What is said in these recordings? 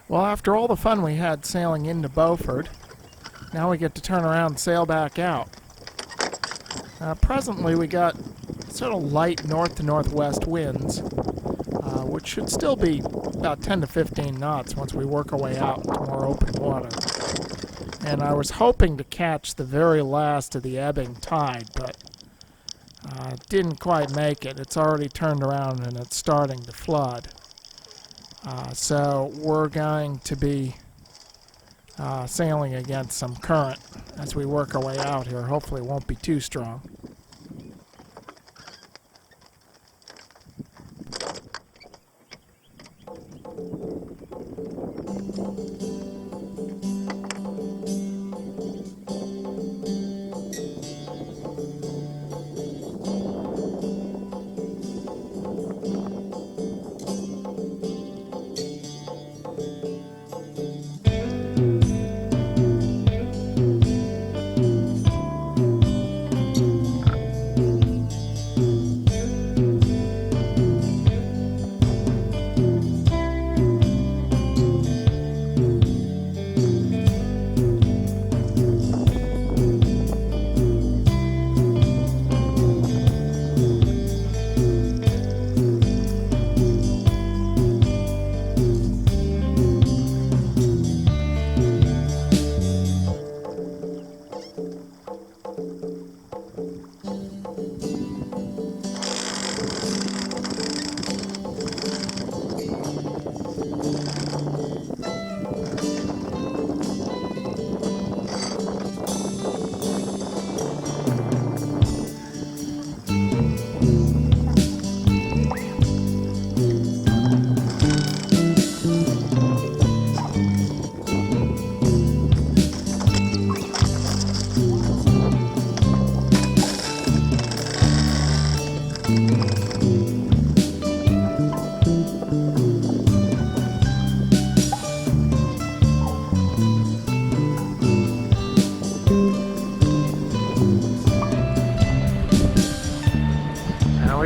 Well, after all the fun we had sailing into Beaufort, now we get to turn around and sail back out. Presently we got sort of light north to northwest winds, which should still be about 10 to 15 knots once we work our way out into more open water. And I was hoping to catch the very last of the ebbing tide, but didn't quite make it. It's already turned around and it's starting to flood. So we're going to be sailing against some current as we work our way out here. Hopefully it won't be too strong.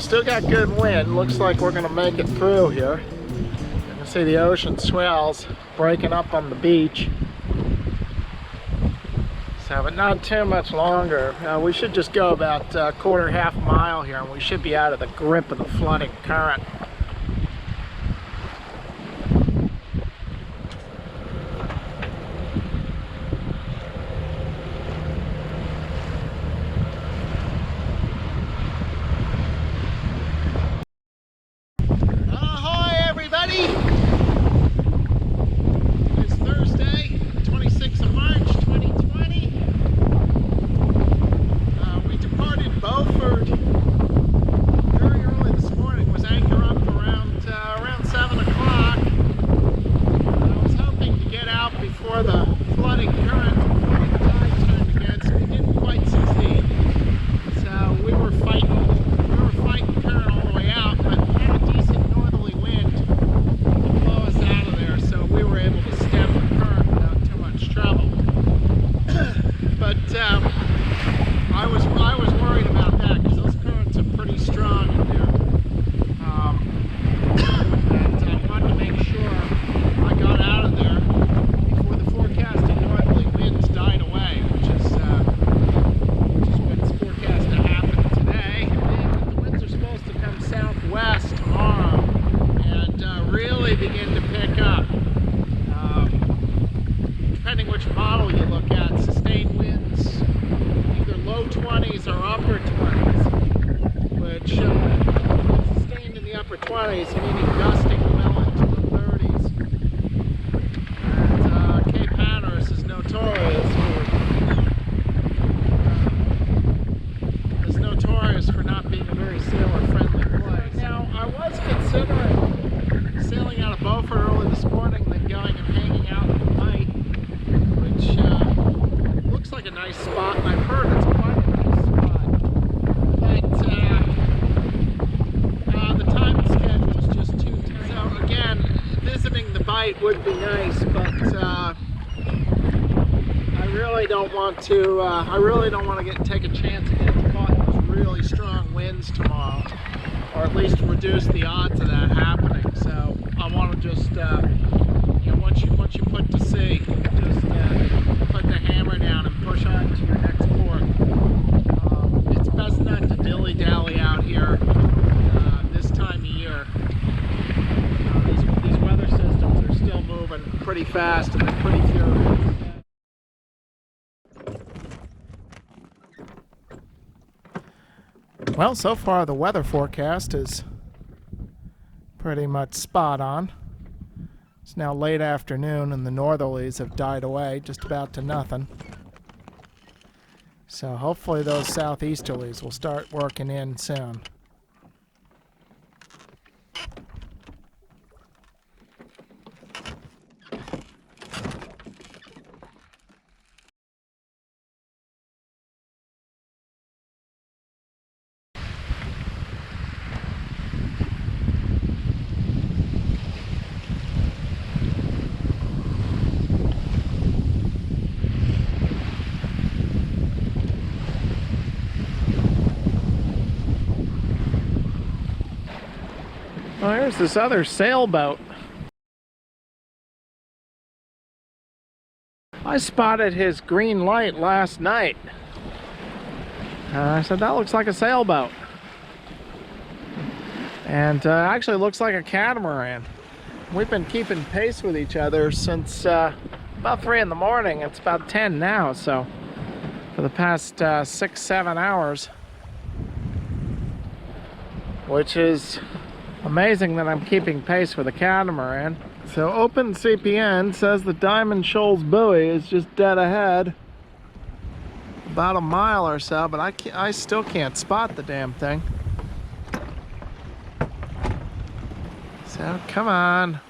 Still got good wind. Looks like we're gonna make it through here. You can see the ocean swells breaking up on the beach. So, but not too much longer. We should just go about half a mile here, and we should be out of the grip of the flooding current. Meaning gusting well into the 30s. And Cape Hatteras is notorious for not being a very sailor-friendly place. Now, I was considering sailing out of Beaufort early this morning, then going and hanging out in the night, which looks like a nice spot, and I've heard it's quite a nice spot. But the time schedule is just too tight. So again, visiting the Bight would be nice, but I really don't want to take a chance and get caught in those really strong winds tomorrow, or at least reduce the odds of that happening. So I want to just, once you fast and they're pretty furious. Well, so far the weather forecast is pretty much spot on. It's now late afternoon and the northerlies have died away just about to nothing. So hopefully those southeasterlies will start working in soon. Well, here's this other sailboat. I spotted his green light last night. I said, that looks like a sailboat. And actually looks like a catamaran. We've been keeping pace with each other since about 3 in the morning. It's about 10 now, so for the past 6-7 hours. Which is amazing that I'm keeping pace with a catamaran. So Open CPN says the Diamond Shoals buoy is just dead ahead. About a mile or so, but I still can't spot the damn thing. So come on.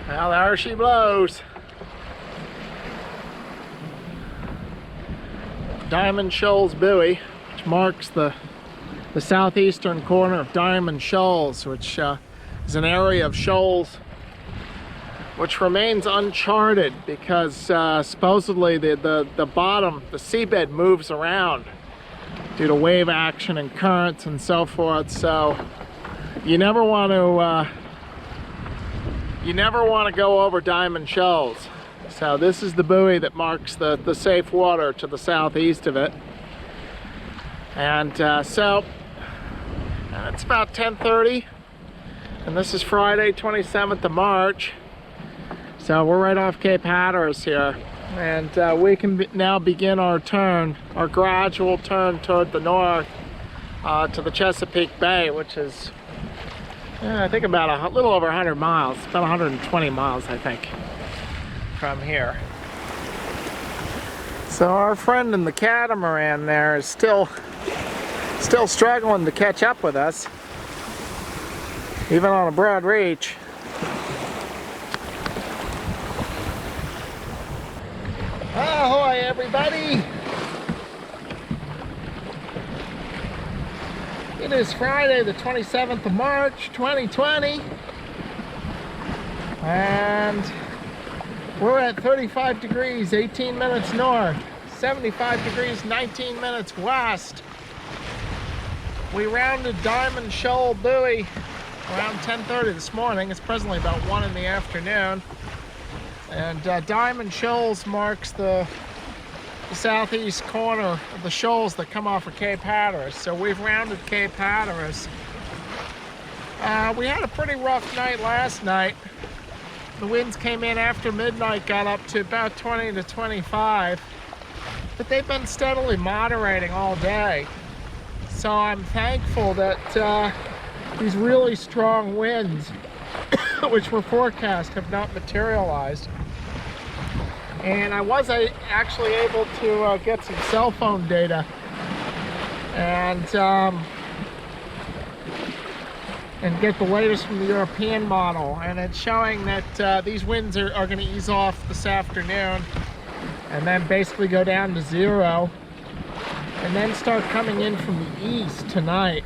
Well, there she blows. Diamond Shoals buoy, which marks the southeastern corner of Diamond Shoals, which is an area of shoals which remains uncharted because supposedly the bottom, the seabed moves around due to wave action and currents and so forth. So you never want to go over Diamond Shoals. So this is the buoy that marks the safe water to the southeast of it. And so it's about 10:30, and this is Friday, 27th of March. So we're right off Cape Hatteras here, and we can now begin our gradual turn toward the north to the Chesapeake Bay, which is, I think, about a little over 100 miles, about 120 miles, I think, from here. So our friend in the catamaran there is still struggling to catch up with us, even on a broad reach. Ahoy, everybody! It is Friday, the 27th of March, 2020, and we're at 35 degrees, 18 minutes north, 75 degrees, 19 minutes west. We rounded Diamond Shoal buoy around 10:30 this morning. It's presently about 1 in the afternoon. And Diamond Shoals marks the southeast corner of the shoals that come off of Cape Hatteras. So we've rounded Cape Hatteras. We had a pretty rough night last night. The winds came in after midnight, got up to about 20 to 25. But they've been steadily moderating all day. So I'm thankful that these really strong winds, which were forecast, have not materialized. And I was actually able to get some cell phone data and get the latest from the European model. And it's showing that these winds are going to ease off this afternoon and then basically go down to 0. And then start coming in from the east tonight.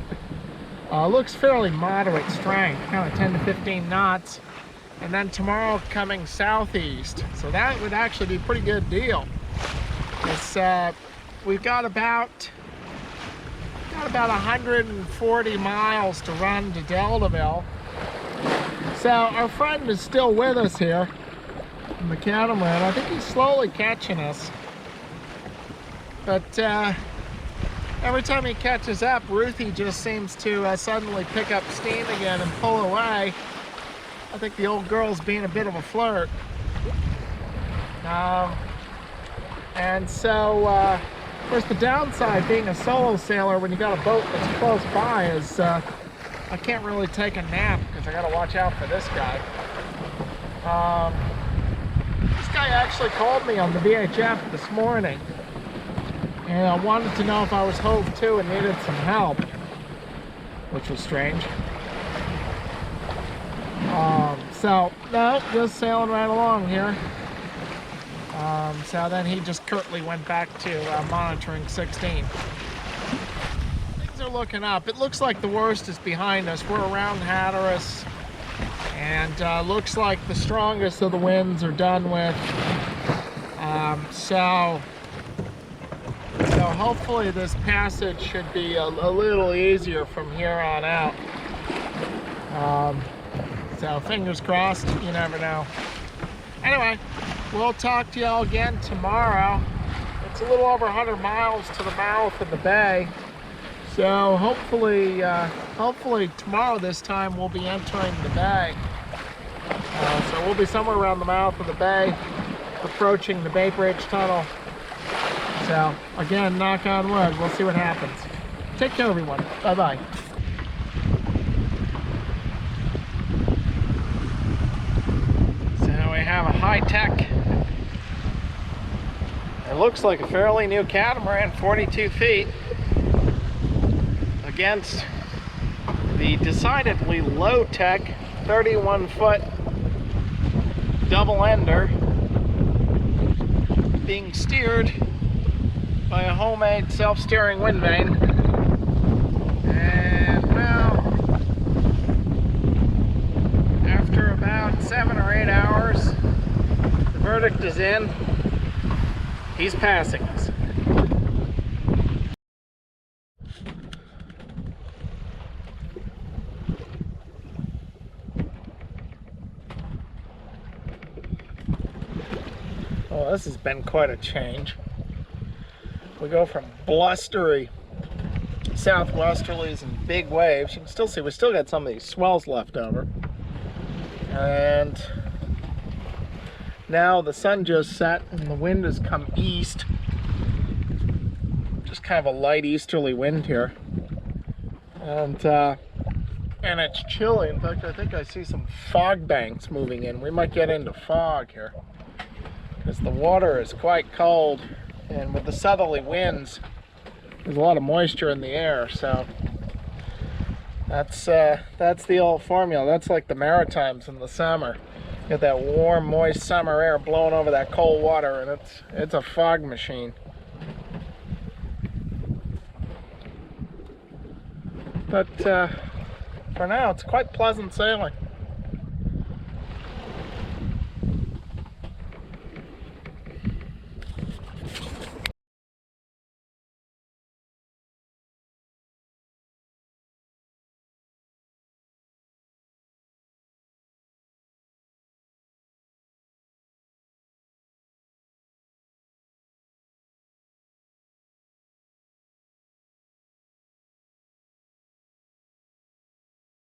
Looks fairly moderate strength, kind of 10 to 15 knots. And then tomorrow coming southeast. So that would actually be a pretty good deal. We've got about 140 miles to run to Deltaville. So our friend is still with us here in the catamaran. I think he's slowly catching us. But Every time he catches up, Ruthie just seems to suddenly pick up steam again and pull away. I think the old girl's being a bit of a flirt. And so, of course, the downside being a solo sailor when you got a boat that's close by is I can't really take a nap because I got to watch out for this guy. This guy actually called me on the VHF this morning and I wanted to know if I was hove to and needed some help, which was strange. So, no, just sailing right along here. So then he just curtly went back to monitoring 16. Things are looking up. It looks like the worst is behind us. We're around Hatteras, and looks like the strongest of the winds are done with. So hopefully this passage should be a little easier from here on out. So fingers crossed, you never know. Anyway, we'll talk to y'all again tomorrow. It's a little over 100 miles to the mouth of the bay. So hopefully tomorrow this time we'll be entering the bay. So we'll be somewhere around the mouth of the bay, approaching the Bay Bridge Tunnel. So again, knock on wood, we'll see what happens. Take care, everyone. Bye-bye. So we have a high-tech, it looks like a fairly new catamaran, 42 feet, against the decidedly low-tech 31-foot double-ender being steered by a homemade self-steering wind vane. And well, after about 7 or 8 hours, the verdict is in. He's passing us. Well, this has been quite a change. We go from blustery southwesterlies and big waves. You can still see we still got some of these swells left over. And now the sun just set and the wind has come east. Just kind of a light easterly wind here. And it's chilly. In fact, I think I see some fog banks moving in. We might get into fog here, because the water is quite cold, and with the southerly winds there's a lot of moisture in the air. So that's the old formula. That's like the Maritimes in the summer. You get that warm, moist summer air blowing over that cold water, and it's a fog machine. But for now, it's quite pleasant sailing.